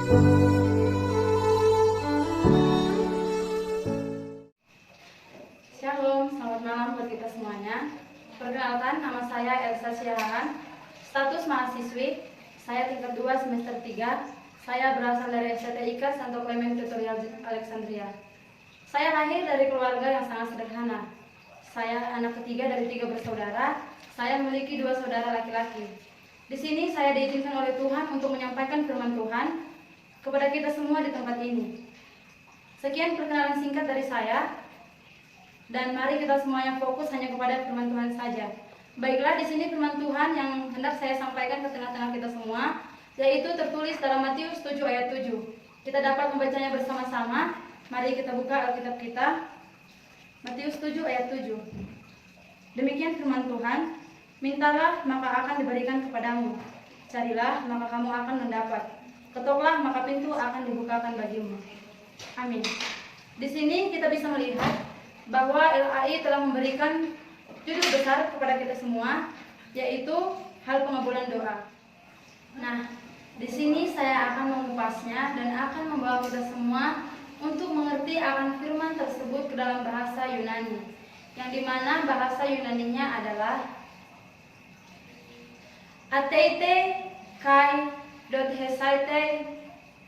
Shalom, selamat malam buat kita semuanya. Perkenalkan, nama saya Elsa Siahaan, status mahasiswi, saya tingkat 2 semester 3. Saya berasal dari STIK Santo Clement Tutorial Alexandria. Saya lahir dari keluarga yang sangat sederhana. Saya anak ketiga dari 3 bersaudara. Saya memiliki 2 saudara laki-laki. Di sini saya diizinkan oleh Tuhan untuk menyampaikan firman Tuhan kepada kita semua di tempat ini. Sekian perkenalan singkat dari saya. Dan mari kita semuanya fokus hanya kepada firman Tuhan saja. Baiklah, di sini firman Tuhan yang hendak saya sampaikan ke tengah-tengah kita semua, yaitu tertulis dalam Matius 7 ayat 7. Kita dapat membacanya bersama-sama. Mari kita buka Alkitab kita. Matius 7 ayat 7. Demikian firman Tuhan, mintalah maka akan diberikan kepadamu. Carilah maka kamu akan mendapat. Ketoklah maka pintu akan dibukakan bagimu. Amin. Di sini kita bisa melihat bahwa LAI telah memberikan judul besar kepada kita semua, yaitu hal pengabulan doa. Nah, di sini saya akan mengupasnya dan akan membawa kita semua untuk mengerti akan firman tersebut ke dalam bahasa Yunani, yang dimana bahasa Yunaninya adalah ateite kai dot hesaite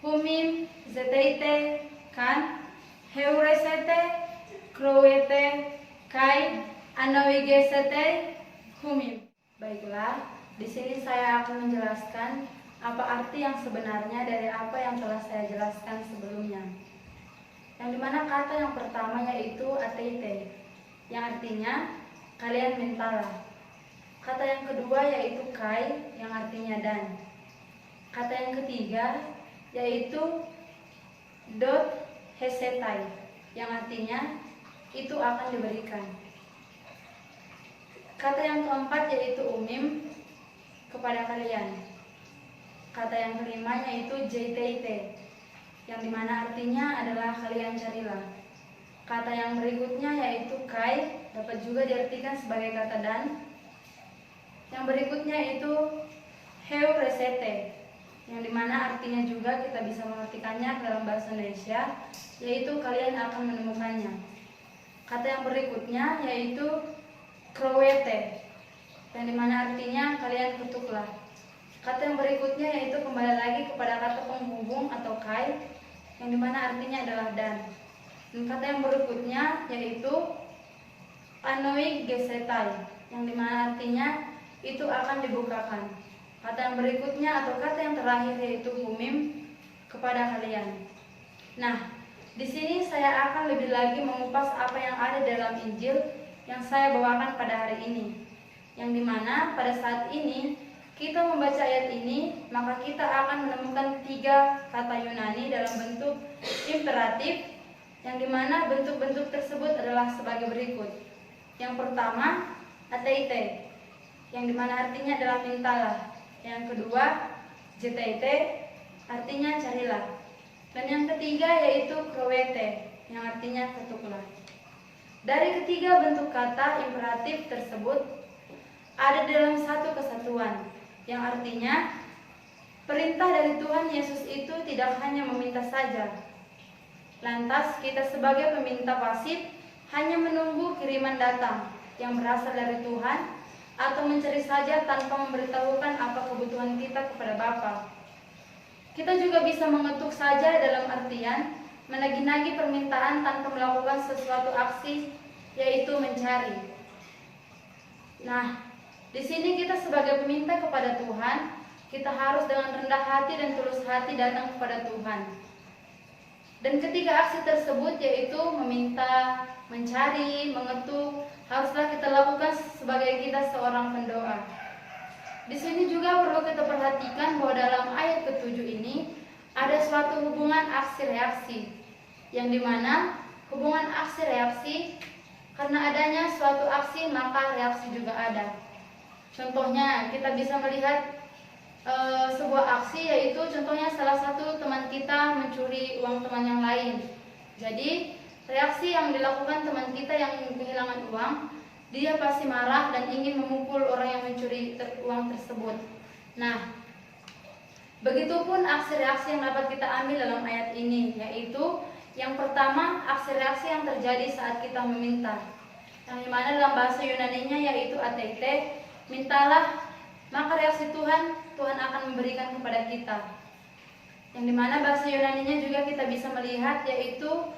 humim zeteite kan heuresete Kroete kai anawigesete humim. Baiklah, di sini saya akan menjelaskan apa arti yang sebenarnya dari apa yang telah saya jelaskan sebelumnya. Yang dimana kata yang pertama yaitu ateite, yang artinya kalian mintalah. Kata yang kedua yaitu kai, yang artinya dan. Kata yang ketiga yaitu dot hesetai, yang artinya itu akan diberikan. Kata yang keempat yaitu umim, kepada kalian. Kata yang kelima yaitu jtite, yang dimana artinya adalah kalian carilah. Kata yang berikutnya yaitu kai, dapat juga diartikan sebagai kata dan. Yang berikutnya itu heuresete, yang dimana artinya juga kita bisa mengartikannya dalam bahasa Indonesia, yaitu kalian akan menemukannya. Kata yang berikutnya yaitu kroete, yang dimana artinya kalian ketuklah. Kata yang berikutnya yaitu kembali lagi kepada kata penghubung atau kai, yang dimana artinya adalah dan. Dan kata yang berikutnya yaitu anoigesetai, yang dimana artinya itu akan dibukakan. Kata yang berikutnya atau kata yang terakhir yaitu humim, kepada kalian. Nah, di sini saya akan lebih lagi mengupas apa yang ada dalam Injil yang saya bawakan pada hari ini. Yang dimana pada saat ini kita membaca ayat ini, maka kita akan menemukan 3 kata Yunani dalam bentuk imperatif, yang dimana bentuk-bentuk tersebut adalah sebagai berikut. Yang pertama, ateite, yang dimana artinya adalah mintalah. Yang kedua, jeteite, artinya carilah. Dan yang ketiga yaitu kroete, yang artinya ketuklah. Dari ketiga bentuk kata imperatif tersebut ada dalam satu kesatuan, yang artinya perintah dari Tuhan Yesus itu tidak hanya meminta saja. Lantas kita sebagai peminta pasif hanya menunggu kiriman datang yang berasal dari Tuhan, atau mencari saja tanpa memberitahukan apa kebutuhan kita kepada Bapa. Kita juga bisa mengetuk saja dalam artian menagih-nagih permintaan tanpa melakukan sesuatu aksi, yaitu mencari. Nah, di sini kita sebagai peminta kepada Tuhan, kita harus dengan rendah hati dan tulus hati datang kepada Tuhan. Dan ketiga aksi tersebut yaitu meminta, mencari, mengetuk, haruslah kita lakukan sebagai kita seorang pendoa. Di sini juga perlu kita perhatikan bahwa dalam ayat ke-7 ini ada suatu hubungan aksi-reaksi, yang dimana hubungan aksi-reaksi karena adanya suatu aksi maka reaksi juga ada. Contohnya kita bisa melihat sebuah aksi, yaitu contohnya salah satu teman kita mencuri uang teman yang lain. Jadi reaksi yang dilakukan teman kita yang kehilangan uang, dia pasti marah dan ingin memukul orang yang mencuri uang tersebut. Nah, Begitupun aksi reaksi yang dapat kita ambil dalam ayat ini, yaitu yang pertama, aksi reaksi yang terjadi saat kita meminta. Yang dimana dalam bahasa Yunaninya yaitu ateite, mintalah, maka reaksi Tuhan akan memberikan kepada kita. Yang dimana bahasa Yunaninya juga kita bisa melihat yaitu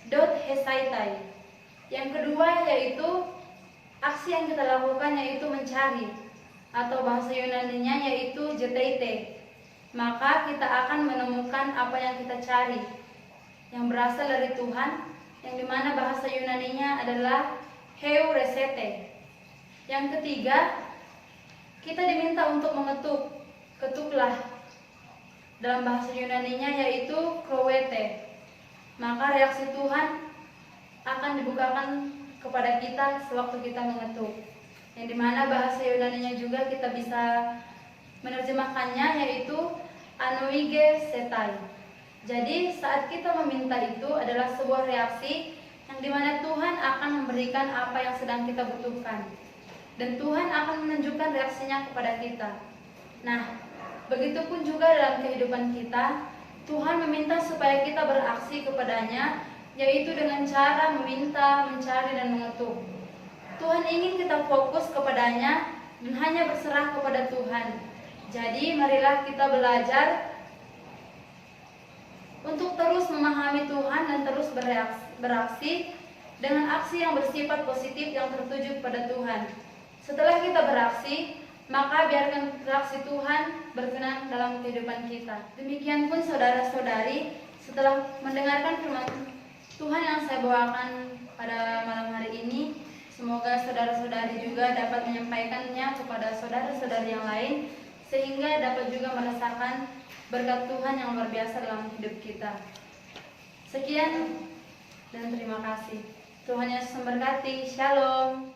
dot hesaitai. Yang kedua yaitu aksi yang kita lakukan yaitu mencari, atau bahasa Yunaninya yaitu jeteite. Maka kita akan menemukan apa yang kita cari, yang berasal dari Tuhan, yang dimana bahasa Yunaninya adalah heuresete. Yang ketiga, kita diminta untuk mengetuk, ketuklah. Dalam bahasa Yunaninya yaitu krowete. Maka reaksi Tuhan akan dibukakan kepada kita sewaktu kita mengetuk. Yang dimana bahasa Yunaninya juga kita bisa menerjemahkannya yaitu anoige setai. Jadi saat kita meminta itu adalah sebuah reaksi yang dimana Tuhan akan memberikan apa yang sedang kita butuhkan, dan Tuhan akan menunjukkan reaksinya kepada kita. Nah, begitupun juga dalam kehidupan kita, Tuhan meminta supaya kita beraksi kepadanya, yaitu dengan cara meminta, mencari, dan mengetuk. Tuhan ingin kita fokus kepadanya dan hanya berserah kepada Tuhan. Jadi marilah kita belajar untuk terus memahami Tuhan dan terus beraksi dengan aksi yang bersifat positif yang tertuju kepada Tuhan. Setelah kita beraksi, maka biarkan reaksi Tuhan berkenan dalam kehidupan kita. Demikian pun saudara-saudari, setelah mendengarkan firman Tuhan yang saya bawakan pada malam hari ini, semoga saudara-saudari juga dapat menyampaikannya kepada saudara-saudari yang lain, sehingga dapat juga merasakan berkat Tuhan yang luar biasa dalam hidup kita. Sekian dan terima kasih. Tuhan Yesus memberkati. Shalom.